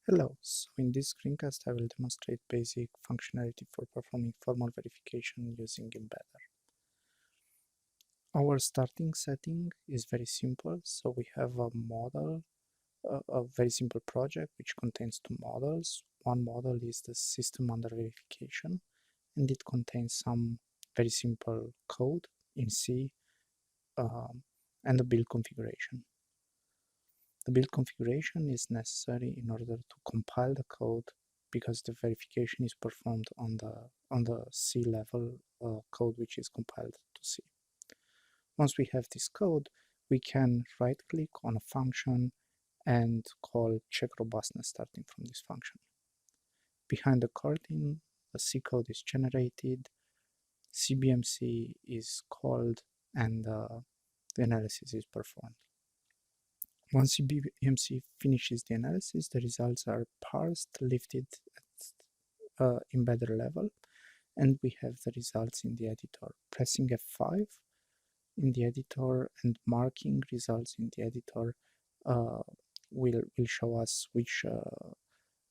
Hello, so in this screencast I will demonstrate basic functionality for performing formal verification using mbeddr. Our starting setting is very simple, so we have a model, a very simple project which contains two models. One model is the system under verification, and it contains some very simple code in C and a build configuration. The build configuration is necessary in order to compile the code because the verification is performed on the C level code which is compiled to C. Once we have this code, we can right click on a function and call check robustness starting from this function. Behind the curtain, the C code is generated, CBMC is called, and the analysis is performed. Once CBMC finishes the analysis, the results are parsed, lifted at mbeddr level, and we have the results in the editor. Pressing F5 in the editor and marking results in the editor will show us which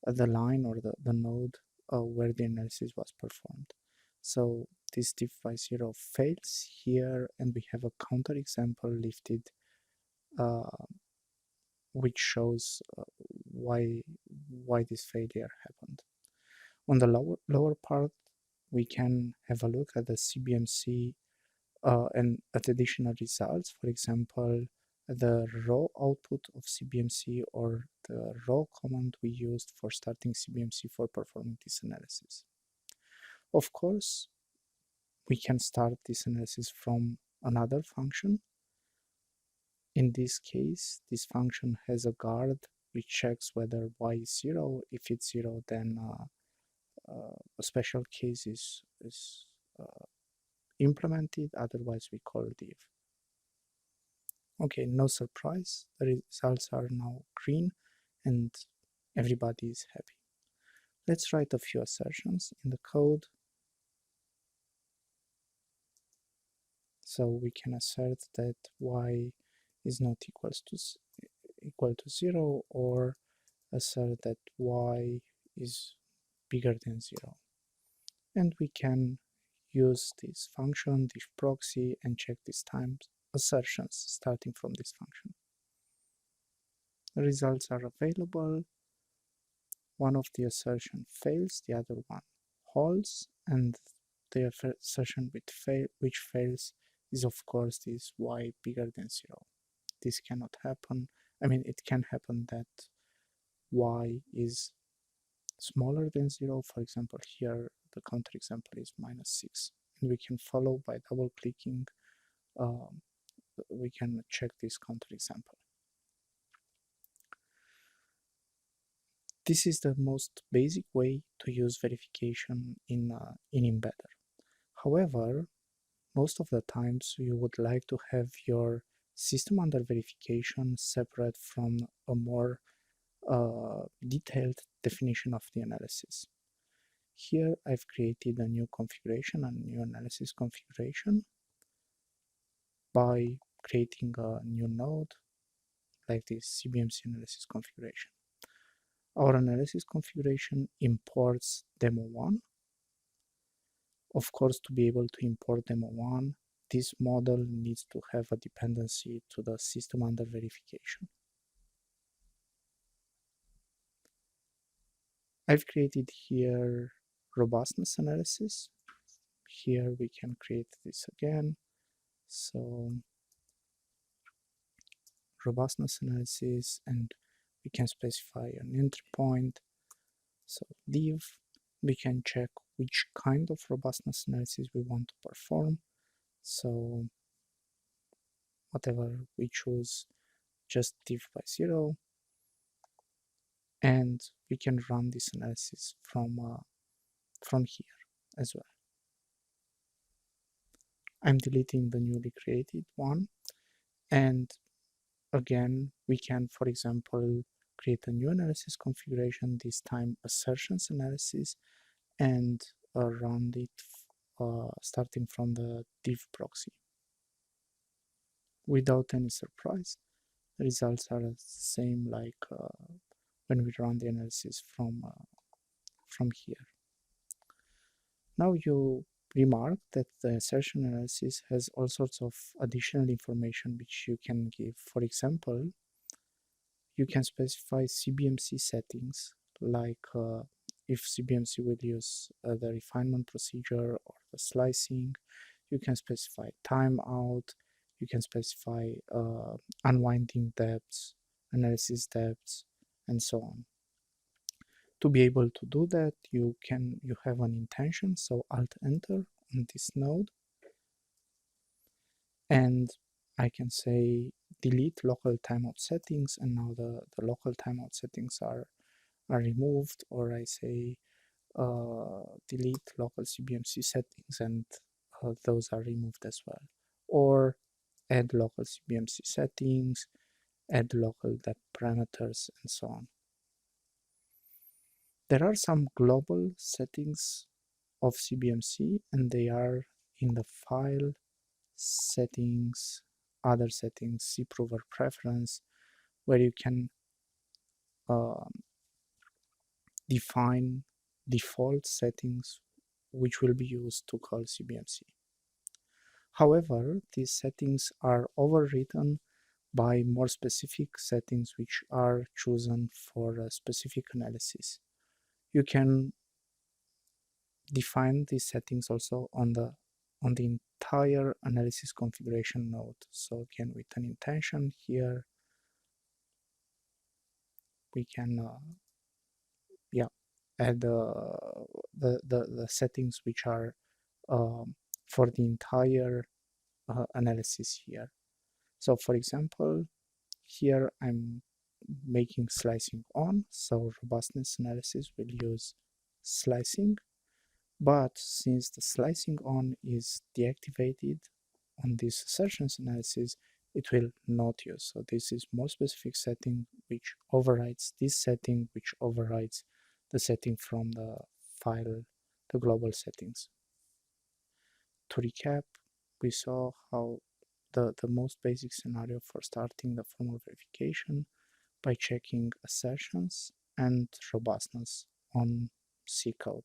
the line or the node where the analysis was performed. So this diff by 0 fails here, and we have a counterexample lifted which shows why this failure happened. On the lower part, we can have a look at the CBMC and at additional results. For example, the raw output of CBMC or the raw command we used for starting CBMC for performing this analysis. Of course, we can start this analysis from another function. In this case, this function has a guard which checks whether y is 0. If it's 0, then a special case is implemented, otherwise we call div. Okay, no surprise, the results are now green and everybody is happy. Let's write a few assertions in the code. So we can assert that y is not equal to 0, or assert that y is bigger than 0. And we can use this function, div proxy, and check this time assertions starting from this function. The results are available. One of the assertion fails, the other one holds, and the assertion which fails is of course this y bigger than 0. This cannot happen. I mean, it can happen that y is smaller than 0. For example, here the counterexample is -6, and we can follow by double clicking. We can check this counterexample. This is the most basic way to use verification in mbeddr. However, most of the times you would like to have your system under verification separate from a more detailed definition of the analysis. Here I've created a new configuration, a new analysis configuration, by creating a new node like this CBMC analysis configuration. Our analysis configuration imports demo1. Of course, to be able to import demo1, this model needs to have a dependency to the system under verification. I've created here robustness analysis. Here we can create this again. So robustness analysis, and we can specify an entry point. So div, we can check which kind of robustness analysis we want to perform. So whatever we choose, just div by 0, and we can run this analysis from here as well. I'm deleting the newly created one, and again we can, for example, create a new analysis configuration, this time assertions analysis, and run it starting from the div proxy. Without any surprise, the results are the same like when we run the analysis from here. Now you remark that the assertion analysis has all sorts of additional information which you can give. For example, you can specify CBMC settings, like if CBMC will use the refinement procedure or the slicing. You can specify timeout, you can specify unwinding depths, analysis depths, and so on. To be able to do that, you have an intention, so Alt Enter on this node, and I can say delete local timeout settings, and now the local timeout settings are removed, or I say delete local CBMC settings, and those are removed as well. Or add local CBMC settings, add local depth parameters, and so on. There are some global settings of CBMC, and they are in the file, settings, other settings, cprover preference, where you can define default settings which will be used to call CBMC. However, these settings are overridden by more specific settings which are chosen for a specific analysis. You can define these settings also on the entire analysis configuration node. So again, with an intention here, we can add the settings which are for the entire analysis here. So for example, here I'm making slicing on, so robustness analysis will use slicing, but since the slicing on is deactivated on this assertions analysis, it will not use. So this is more specific setting which overrides this setting, which overrides the setting from the file, the global settings. To recap, we saw how the most basic scenario for starting the formal verification by checking assertions and robustness on C code.